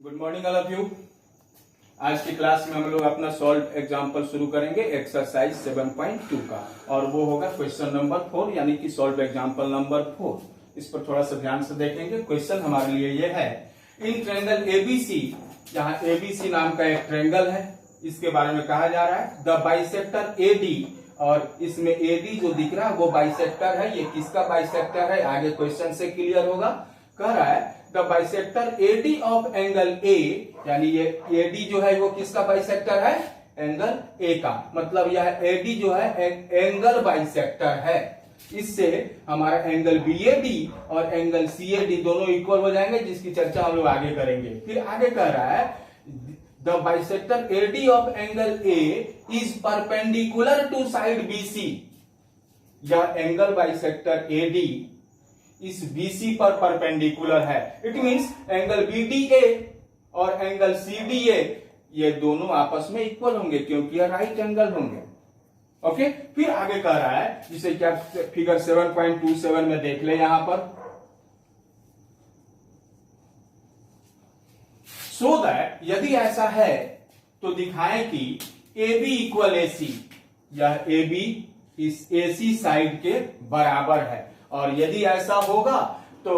Good morning all of you. आज की class में हम लोग अपना सॉल्व एग्जांपल शुरू करेंगे एक्सरसाइज 7.2 का, और वो होगा क्वेश्चन नंबर 4 यानी कि सॉल्व एग्जांपल नंबर 4। इस पर थोड़ा सा ध्यान से देखेंगे। क्वेश्चन हमारे लिए ये है, इन ट्रायंगल एबीसी, जहां एबीसी नाम का एक ट्रायंगल है, इसके बारे में कहा जा रहा है द बाइसेक्टर एडी, और इसमें एडी जो दिख रहा है वो बाइसेक्टर है। ये किसका बाइसेक्टर है आगे क्वेश्चन से क्लियर होगा। कह रहा है the bisector AD of angle A, यानी ये एडी जो है वो किसका बाइसेक्टर है, एंगल ए का। मतलब यह एडी जो है एंगल बाइसेक्टर है। इससे हमारा एंगल बीएडी और एंगल सीएडी दोनों इक्वल हो जाएंगे, जिसकी चर्चा हम लोग आगे करेंगे। फिर आगे कह रहा है the bisector AD of angle A is perpendicular to side BC. यह एंगल बाइसेक्टर एडी इस बीसी पर परपेंडिकुलर है। इट मींस एंगल बीडीए और एंगल सीडीए ये दोनों आपस में इक्वल होंगे, क्योंकि यह राइट एंगल होंगे। ओके, फिर आगे कह रहा है, जिसे क्या फिगर 7.27 में देख ले यहां पर, सो दैट यदि ऐसा है तो दिखाएं कि A B equal A C, यह ए बी इस ए सी साइड के बराबर है। और यदि ऐसा होगा तो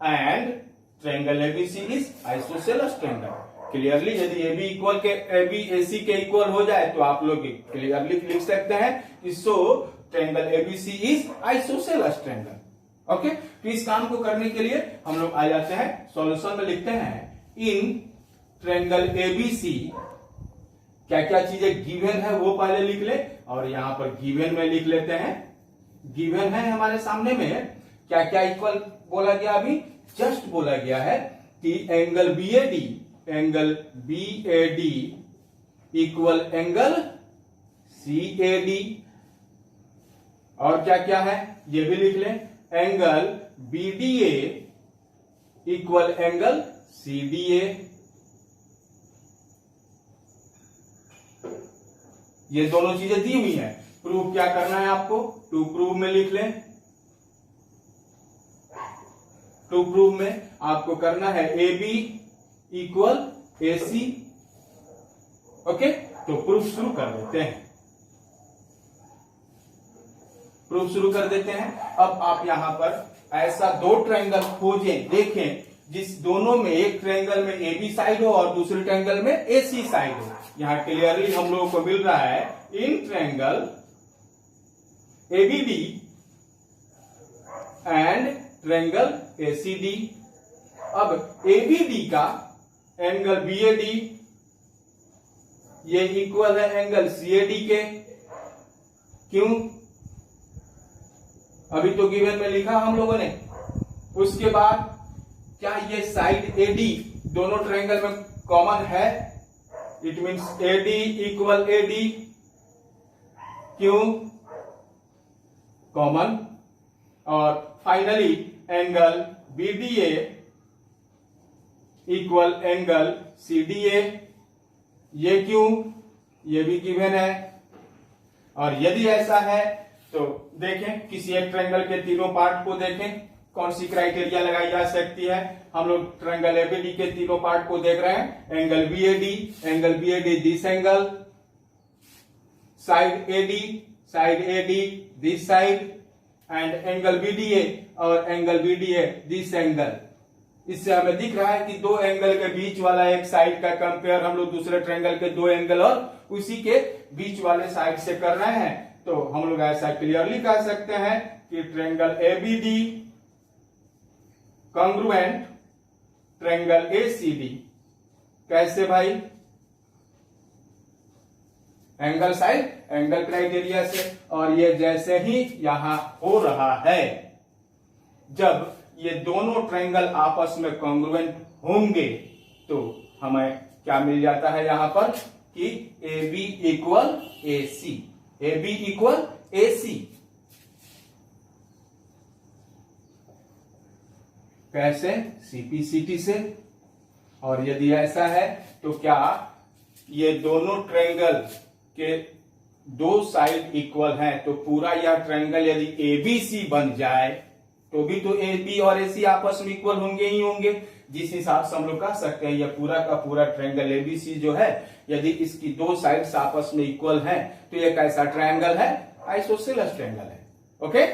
and triangle ABC is isosceles triangle. Clearly यदि ए बी इक्वल के ए बी ए सी के इक्वल हो जाए तो आप लोग क्लियरली लिख सकते हैं कि so triangle ABC is isosceles triangle. Okay, तो इस काम को करने के लिए हम लोग आ जाते हैं सॉल्यूशन में, लिखते हैं इन ट्रायंगल एबीसी क्या क्या चीजें गिवन है वो पहले लिख ले, और यहां पर गिवन में लिख लेते हैं। गिवन है हमारे सामने में क्या क्या इक्वल बोला गया, अभी जस्ट बोला गया है कि angle BOD, angle BOD equal angle CAD, और क्या क्या है ये भी लिख लें, angle BDA equal angle CDA. ये दोनों चीजें दी हुई हैं। प्रूफ क्या करना है आपको, टू प्रूव में लिख लें। टू प्रूव में आपको करना है A B equal A C. Okay, तो प्रूफ शुरू कर देते हैं। प्रूफ शुरू कर देते हैं। अब आप यहां पर ऐसा दो ट्रायंगल खोजें, देखें जिस दोनों में एक ट्रायंगल में ए बी साइड हो और दूसरे ट्रायंगल में ए सी साइड हो। यहां क्लियरली हम लोगों को मिल रहा है in triangle ABD and triangle ACD. अब एबीडी का एंगल बीएडी ये इक्वल है एंगल सीएडी के। क्यों, अभी तो गिवन में लिखा हम लोगों ने। उसके बाद क्या ये साइड एडी दोनों ट्रायंगल में कॉमन है, it means AD equal AD. क्यों, कॉमन। और finally angle BDA equal angle CDA, ये क्यों, ये भी गिवन है। और यदि ऐसा है तो देखें किसी एक ट्रायंगल के तीनों पार्ट को देखें, कौन सी क्राइटेरिया लगाई जा सकती है। हम लोग ट्रायंगल एबीडी के तीनों पार्ट को देख रहे हैं, angle BAD this angle, side AD this side, and angle BDA और एंगल बीडीए दिस एंगल। इससे हमें दिख रहा है कि दो एंगल के बीच वाला एक साइड का कंपेयर हम लोग दूसरे ट्रायंगल के दो एंगल और उसी के बीच वाले साइड से कर रहे हैं। तो हम लोग ऐसा क्लियरली कह सकते हैं कि triangle ABD congruent triangle ACD. कैसे भाई, एंगल साइड एंगल क्राइटेरिया से। और ये जैसे ही यहां हो रहा है, जब ये दोनों ट्रायंगल आपस में कॉन्ग्रुएंट होंगे तो हमें क्या मिल जाता है यहां पर कि A B equal A C, A B equal A C. कैसे, सीपीसीटी से। और यदि ऐसा है तो क्या ये दोनों ट्रायंगल के दो साइड इक्वल हैं, तो पूरा यह ट्रायंगल यदि एबीसी बन जाए तो भी तो ए बी और ए सी आपस में इक्वल होंगे ही होंगे। जिस हिसाब से हम लोग कह सकते हैं यह पूरा का पूरा ट्रायंगल एबीसी जो है, यदि इसकी दो साइड्स आपस में इक्वल हैं तो यह कैसा ट्रायंगल है? आइसोसेलेस ट्रायंगल है। ओके,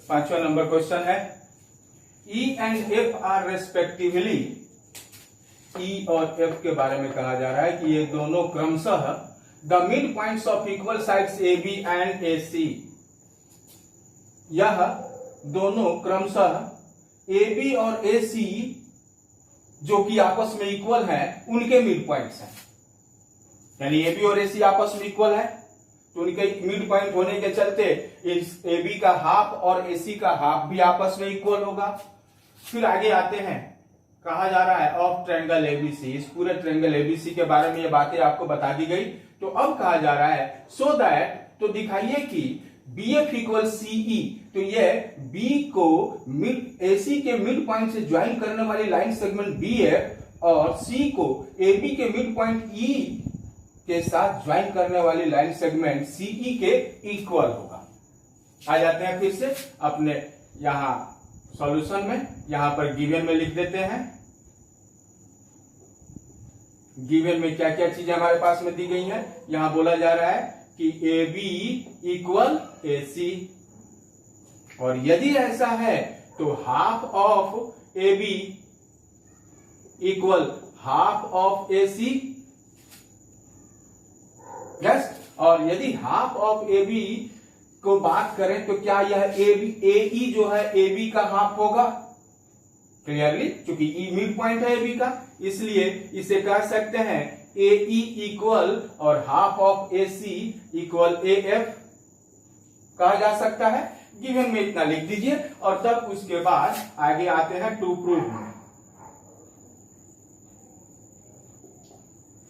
5वां नंबर क्वेश्चन है, E and F are respectively, E और F के बारे में कहा जा रहा है कि ये दोनों क्रमशः the mid points of equal sides A B and A C, यह दोनों क्रमशः ए बी और ए सी जो कि आपस में इक्वल हैं उनके मिड पॉइंट्स हैं। यानी ए बी और ए सी आपस में इक्वल है तो उनके मिड पॉइंट होने के चलते इस ए बी का हाफ और ए सी का हाफ भी आपस में इक्वल होगा। फिर आगे आते हैं, कहा जा रहा है ऑफ ट्रायंगल एबीसी, इस पूरे ट्रायंगल एबीसी के बारे में ये बातें आपको बता दी गई। तो अब कहा जा रहा है सो दैट, तो दिखाइए कि बी एफ इक्वल सीई, तो ये बी को मिड एसी के मिड पॉइंट से ज्वाइन करने वाली लाइन सेगमेंट बी एफ और सी को ए बी के मिड पॉइंट ई के साथ ज्वाइन करने वाली लाइन सेगमेंट सीई के इक्वल होगा। आ जाते हैं फिर से अपने यहां सॉल्यूशन में, यहां पर गिवन में लिख देते हैं। गिवन में क्या क्या चीजें हमारे पास में दी गई हैं। यहां बोला जा रहा है कि ए बी इक्वल ए सी, और यदि ऐसा है तो half of A B equal half of A C, yes. और यदि हाफ ऑफ ए बी को बात करें तो क्या यह ए बी ए ई जो है ए बी का हाफ होगा? क्लियरली, क्योंकि ई मिड पॉइंट है ए बी का, इसलिए इसे कह सकते हैं ए ई इक्वल और half of A C equal A F कहा जा सकता है। गिवन में इतना लिख दीजिए और तब उसके बाद आगे आते हैं टू प्रूव में।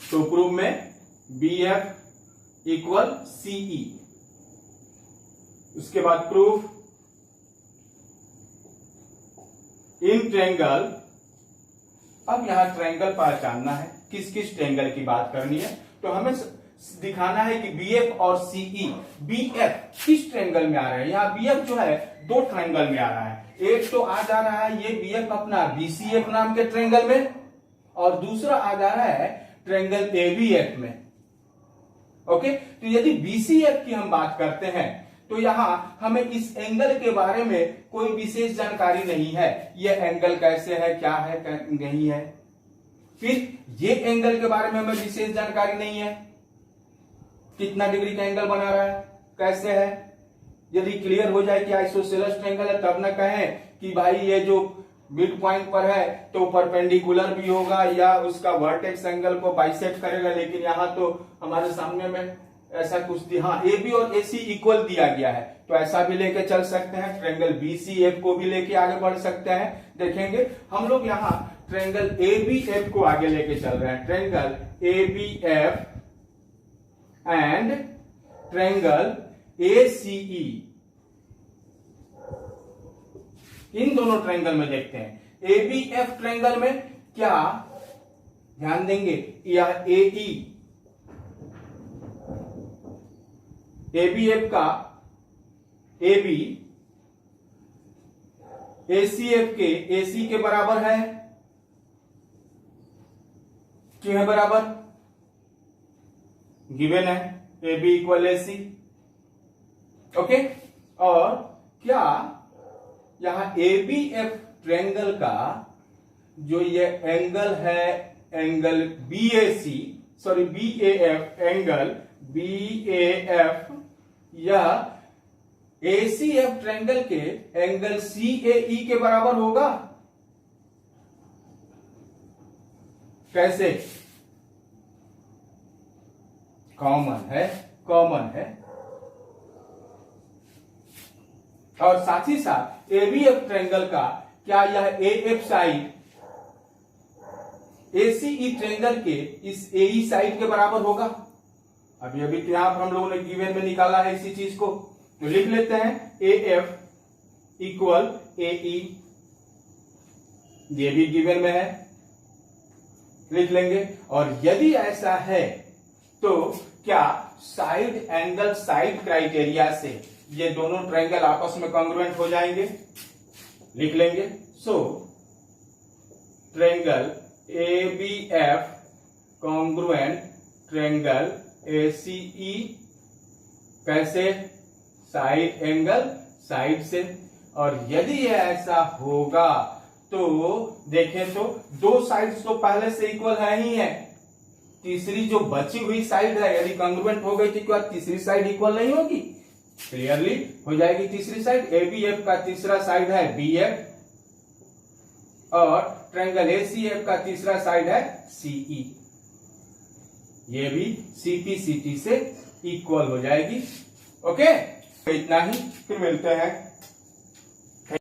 टू प्रूव में बी एफ इक्वल सीई, उसके बाद प्रूफ इन ट्रायंगल। अब यहां ट्रायंगल पहचानना है, किस किस ट्रायंगल की बात करनी है, तो हमें दिखाना है कि बी एफ और सीई, बी एफ किस ट्रायंगल में आ रहे हैं। यहाँ बी एफ जो है दो ट्रायंगल में आ रहा है, एक तो आ जा रहा है ये बी एफ अपना बीसीएफ नाम के ट्रायंगल में, और दूसरा आ जा रहा है ट्रायंगल एबीएफ में। ओके, तो यदि बीसीएफ की हम बात करते हैं तो यहां हमें इस एंगल के बारे में कोई विशेष जानकारी नहीं है, यह एंगल कैसे है, क्या है, नहीं है। फिर ये एंगल के बारे में हमें विशेष जानकारी नहीं है, कितना डिग्री का एंगल बना रहा है, कैसे है। यदि क्लियर हो जाए कि आइसोसेलेस ट्रायंगल है तब न कहें कि भाई ये जो मिड पॉइंट पर है तो परपेंडिकुलर भी होगा या उसका वर्टेक्स एंगल को बाइसेक्ट करेगा, लेकिन यहां तो हमारे सामने में ऐसा कुछ हाँ ए बी और ए सी इक्वल दिया गया है, तो ऐसा भी लेके चल सकते हैं। ट्रायंगल बी सी एफ को भी लेके आगे बढ़ सकते हैं। देखेंगे हम लोग यहाँ ट्रायंगल ए बी एफ को आगे लेके चल रहे हैं। Triangle A B F and triangle A C E, इन दोनों ट्रायंगल में देखते हैं। ए बी एफ ट्रायंगल में क्या ध्यान देंगे, या ए ई एबीएफ का ए बी एसीएफ के एसी के बराबर है, क्यों है बराबर? गिवन है A B equal A C. Okay, और क्या यहां ए बी एफ ट्रायंगल का जो ये एंगल है, angle B A C, sorry B A F, angle B A F, यह एसीएफ ट्रायंगल के एंगल सी ए ई के बराबर होगा? कैसे? कॉमन है, कॉमन है। और साथ ही साथ एबीएफ ट्रायंगल का क्या यह एएफ साइड एसीई ट्रायंगल के इस एई साइड के बराबर होगा? अभी अभी तो यहां पर हम लोगों ने गिवन में निकाला है इसी चीज को, तो लिख लेते हैं ए एफ इक्वल ए ई, ये भी गिवन में है, लिख लेंगे। और यदि ऐसा है तो क्या साइड एंगल साइड क्राइटेरिया से ये दोनों ट्रायंगल आपस में कॉन्ग्रुएंट हो जाएंगे? लिख लेंगे so triangle ABF congruent triangle ACE कैसे? साइड एंगल साइड से। और यदि ऐसा होगा तो देखें तो दो साइड्स तो पहले से इक्वल है ही है, तीसरी जो बची हुई साइड है यदि कॉन्ग्रुएंट हो गई थी क्या तीसरी साइड इक्वल नहीं होगी? क्लियरली हो जाएगी तीसरी साइड। ABF का तीसरा साइड है BF और ट्रायंगल ACF का तीसरा साइड है CE। ये भी CP CT से इक्वल हो जाएगी। ओके, इतना ही, फिर मिलते हैं